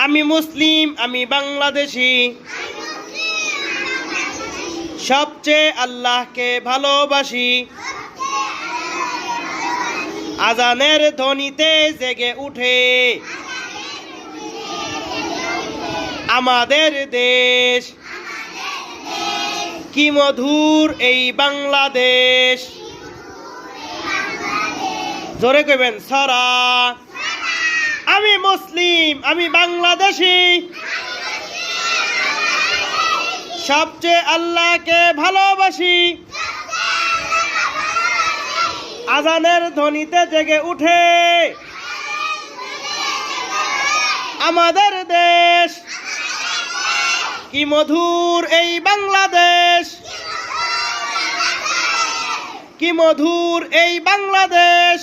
আমি মুসলিম, আমি বাংলাদেশি, সবচেয়ে আল্লাহকে ভালোবাসি। আজানের ধ্বনিতে জেগে উঠে আমাদের দেশ, কি মধুর এই বাংলাদেশ। জোরে কইবেন সারা। আমি মুসলিম, আমি বাংলাদেশি, সবচেয়ে আল্লাহকে ভালোবাসি। আজানের ধ্বনিতে জেগে উঠে আমাদের দেশ, কি মধুর এই বাংলাদেশ, কি মধুর এই বাংলাদেশ।